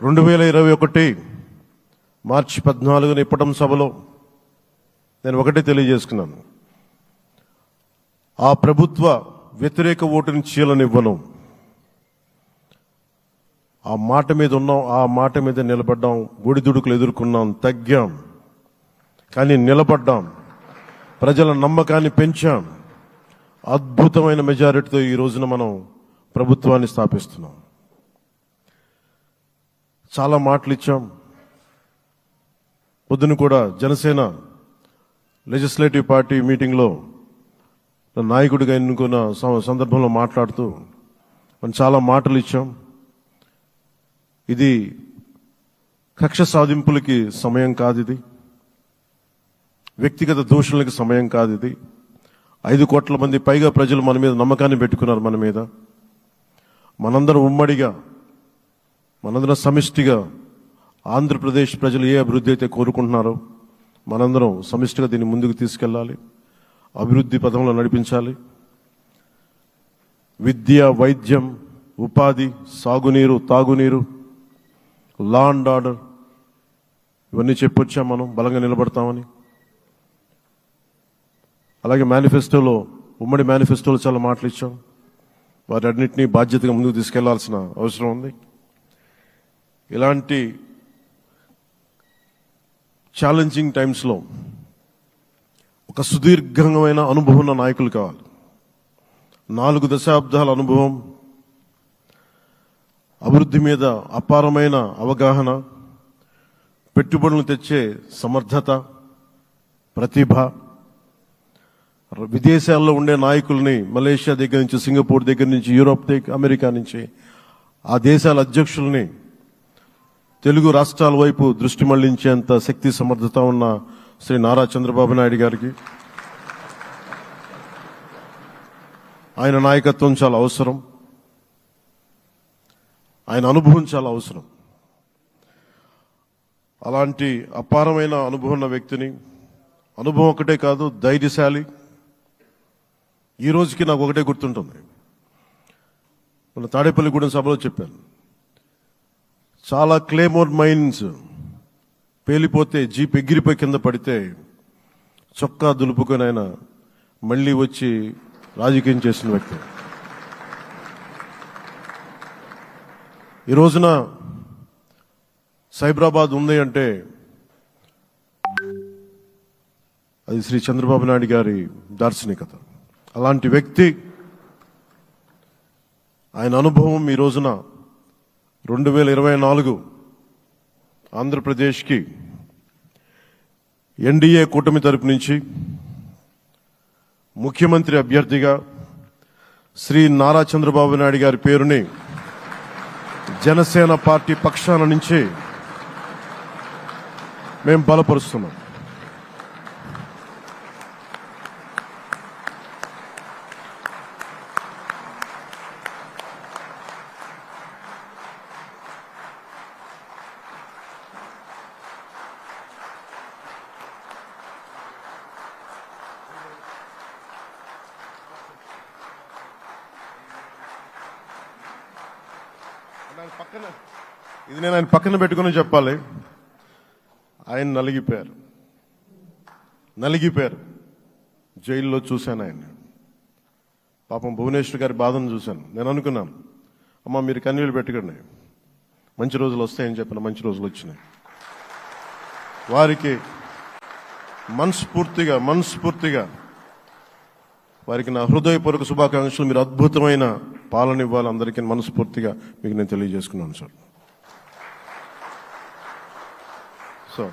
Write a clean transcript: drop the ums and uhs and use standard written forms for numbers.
2021 మార్చి 14న ఇప్పటం సభలో నేను ఒకటే తెలియజేసుకున్నాను. ఆ ప్రభుత్వ వ్యతిరేక ఓటుని చీలనివ్వను. ఆ మాట మీద ఉన్నాం, ఆ మాట మీద నిలబడ్డాం. ఒడిదుడుకులు ఎదుర్కొన్నాం, తగ్గాం, కానీ నిలబడ్డాం. ప్రజల నమ్మకాన్ని పెంచాం. అద్భుతమైన మెజారిటీతో ఈ రోజున మనం ప్రభుత్వాన్ని స్థాపిస్తున్నాం. చాలా మాటలు ఇచ్చాం. పొద్దున కూడా జనసేన లెజిస్లేటివ్ పార్టీ మీటింగ్లో నాయకుడిగా ఎన్నుకున్న సందర్భంలో మాట్లాడుతూ మనం చాలా మాటలు ఇచ్చాం. ఇది కక్ష సాధింపులకి సమయం కాదు, ఇది వ్యక్తిగత దూషణలకి సమయం కాదు. ఇది 5 కోట్ల మంది పైగా ప్రజలు మన మీద నమ్మకాన్ని పెట్టుకున్నారు. మన మీద మనందరం ఉమ్మడిగా, మనందరం సమిష్టిగా ఆంధ్రప్రదేశ్ ప్రజలు ఏ అభివృద్ధి అయితే కోరుకుంటున్నారో మనందరం సమిష్టిగా దీన్ని ముందుకు తీసుకెళ్ళాలి, అభివృద్ధి పథంలో నడిపించాలి. విద్య, వైద్యం, ఉపాధి, సాగునీరు, తాగునీరు, లా అండ్ ఆర్డర్ ఇవన్నీ చెప్పొచ్చాం. మనం బలంగా నిలబడతామని. అలాగే మేనిఫెస్టోలో, ఉమ్మడి మేనిఫెస్టోలో చాలా మాటలు ఇచ్చాం. వాటన్నిటినీ బాధ్యతగా ముందుకు తీసుకెళ్లాల్సిన అవసరం ఉంది. ఇలాంటి ఛాలెంజింగ్ టైమ్స్లో ఒక సుదీర్ఘమైన అనుభవం ఉన్న నాయకులు కావాలి. 4 దశాబ్దాల అనుభవం, అభివృద్ధి మీద అపారమైన అవగాహన, పెట్టుబడులను తెచ్చే సమర్థత, ప్రతిభ. విదేశాల్లో ఉండే నాయకుల్ని, మలేషియా దగ్గర నుంచి, సింగపూర్ దగ్గర నుంచి, యూరోప్ దగ్గర, అమెరికా నుంచి, ఆ దేశాల అధ్యక్షుల్ని తెలుగు రాష్ట్రాల వైపు దృష్టి మళ్లించేంత శక్తి, సమర్థత ఉన్న శ్రీ నారా చంద్రబాబు నాయుడు గారికి ఆయన నాయకత్వం చాలా అవసరం. ఆయన అనుభవం చాలా అవసరం. అలాంటి అపారమైన అనుభవం ఉన్న వ్యక్తిని, అనుభవం ఒకటే కాదు, ధైర్యశాలి. ఈ రోజుకి నాకు ఒకటే గుర్తుంటుంది. మన తాడేపల్లిగూడెం సభలో చెప్పాను. చాలా క్లేమోర్ మైన్స్ పేలిపోతే, జీప్ ఎగిరిపోయి కింద పడితే చొక్కా దులుపుకొని ఆయన మళ్ళీ వచ్చి రాజకీయం చేసిన వ్యక్తి. ఈ రోజున సైబరాబాద్ ఉంది అంటే అది శ్రీ చంద్రబాబు నాయుడు గారి దార్శనికత. అలాంటి వ్యక్తి, ఆయన అనుభవం ఈ రోజున 2024 ఆంధ్రప్రదేశ్కి ఎన్డీఏ కూటమి తరపు నుంచి ముఖ్యమంత్రి అభ్యర్థిగా శ్రీ నారా చంద్రబాబు నాయుడు గారి పేరుని జనసేన పార్టీ పక్షాన నుంచి మేము బలపరుస్తున్నాం. ఇది నేను ఆయన పక్కన పెట్టుకుని చెప్పాలి. ఆయన నలిగిపోయారు. జైల్లో చూశాను ఆయన. పాపం భువనేశ్వర్ గారి బాధను చూశాను. నేను అనుకున్నాను, అమ్మ మీరు కన్నీళ్ళు పెట్టకండి, మంచి రోజులు వస్తాయని చెప్పిన మంచి రోజులు వచ్చినాయి. వారికి మనస్ఫూర్తిగా వారికి నా హృదయపూర్వక శుభాకాంక్షలు. మీరు అద్భుతమైన పాలన ఇవ్వాలి అందరికీ మనస్ఫూర్తిగా మీకు నేను తెలియజేసుకున్నాను సార్. సో